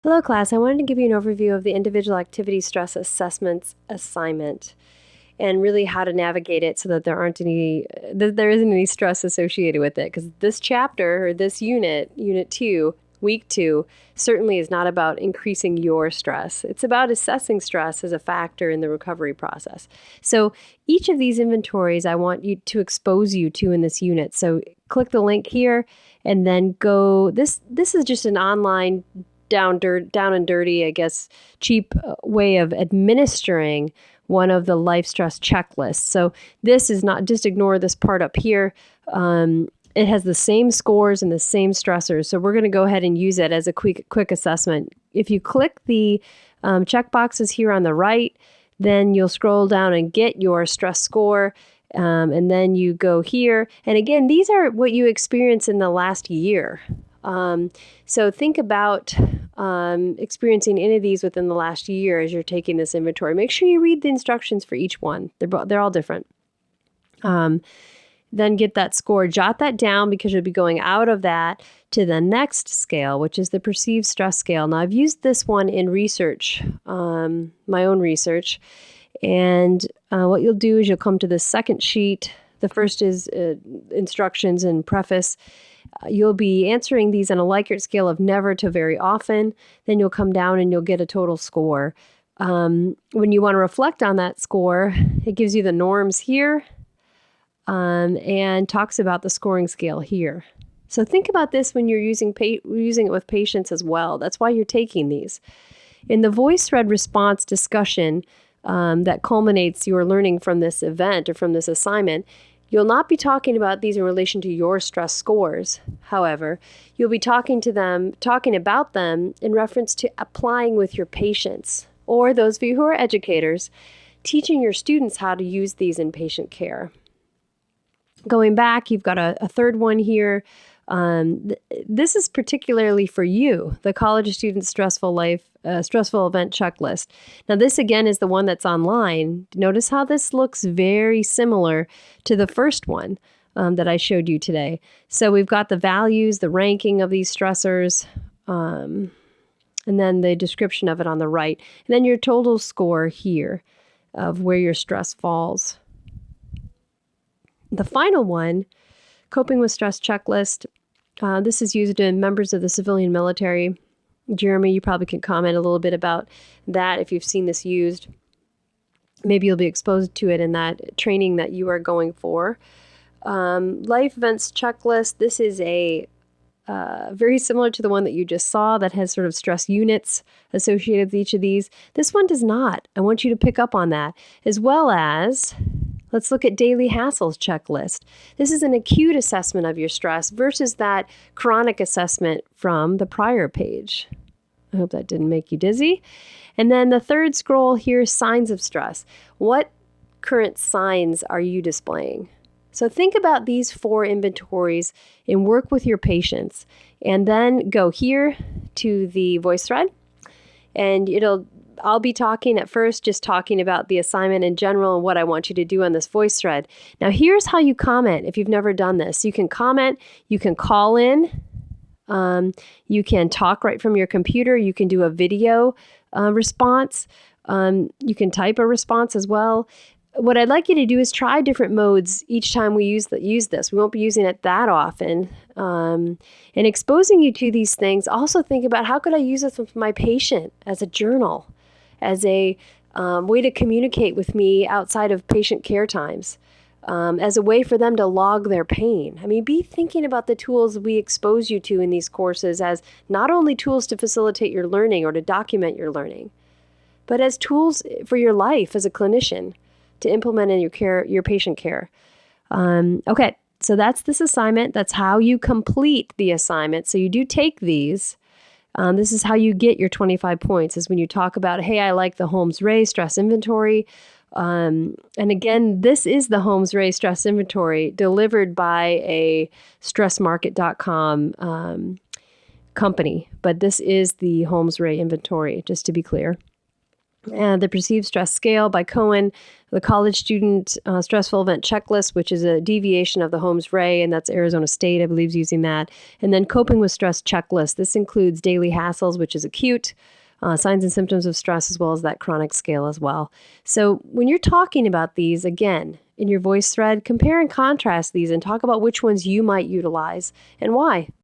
Hello, class. I wanted to give you an overview of the individual activity stress assessments assignment and really how to navigate it so that there isn't any stress associated with it. Because this chapter or this unit 2, week 2, certainly is not about increasing your stress. It's about assessing stress as a factor in the recovery process. So each of these inventories I want you to expose you to in this unit. So click the link here and then go. This is just an online down and dirty, I guess, cheap way of administering one of the life stress checklists. So this is not, just ignore this part up here. It has the same scores and the same stressors. So we're going to go ahead and use it as a quick assessment. If you click the check boxes here on the right, then you'll scroll down and get your stress score. And then you go here. And again, these are what you experienced in the last year. So think about experiencing any of these within the last year as you're taking this inventory. Make sure you read the instructions for each one. They're all different. Then get that score. Jot that down because you'll be going out of that to the next scale, which is the perceived stress scale. Now, I've used this one in research, my own research. And what you'll do is you'll come to the second sheet. The first is instructions and preface. You'll be answering these on a Likert scale of never to very often. Then you'll come down and you'll get a total score. When you want to reflect on that score, it gives you the norms here and talks about the scoring scale here. So think about this when you're using it with patients as well. That's why you're taking these. In the VoiceThread response discussion that culminates your learning from this event or from this assignment, you'll not be talking about these in relation to your stress scores. However, you'll be talking about them in reference to applying with your patients, or those of you who are educators, teaching your students how to use these in patient care. Going back, you've got a third one here. This is particularly for you, the college student stressful event checklist. Now, this again is the one that's online. Notice how this looks very similar to the first one that I showed you today. So we've got the values, the ranking of these stressors, and then the description of it on the right, and then your total score here of where your stress falls. The final one, coping with stress checklist. This is used in members of the civilian military. Jeremy, you probably can comment a little bit about that if you've seen this used. Maybe you'll be exposed to it in that training that you are going for. Life events checklist. This is a very similar to the one that you just saw that has sort of stress units associated with each of these. This one does not. I want you to pick up on that, as well as let's look at daily hassles checklist. This is an acute assessment of your stress versus that chronic assessment from the prior page. I hope that didn't make you dizzy. And then the third scroll here, signs of stress. What current signs are you displaying? So think about these 4 inventories and work with your patients. And then go here to the VoiceThread, and I'll be talking at first, just talking about the assignment in general and what I want you to do on this VoiceThread. Now, here's how you comment if you've never done this. You can comment, you can call in, you can talk right from your computer, you can do a video response, you can type a response as well. What I'd like you to do is try different modes each time we use this. We won't be using it that often. And exposing you to these things, also think about how could I use this with my patient as a journal, as a way to communicate with me outside of patient care times, as a way for them to log their pain. I mean, be thinking about the tools we expose you to in these courses as not only tools to facilitate your learning or to document your learning, but as tools for your life as a clinician to implement in your patient care. Okay, so that's this assignment. That's how you complete the assignment. So you do take these. This is how you get your 25 points, is when you talk about, hey, I like the Holmes-Ray stress inventory. And again, this is the Holmes-Ray stress inventory delivered by a stressmarket.com company. But this is the Holmes-Ray inventory, just to be clear. The Perceived Stress Scale by Cohen, the College Student Stressful Event Checklist, which is a deviation of the Holmes Ray, and that's Arizona State, I believe, is using that. And then Coping with Stress Checklist. This includes daily hassles, which is acute, signs and symptoms of stress, as well as that chronic scale as well. So when you're talking about these, again, in your voice thread, compare and contrast these and talk about which ones you might utilize and why.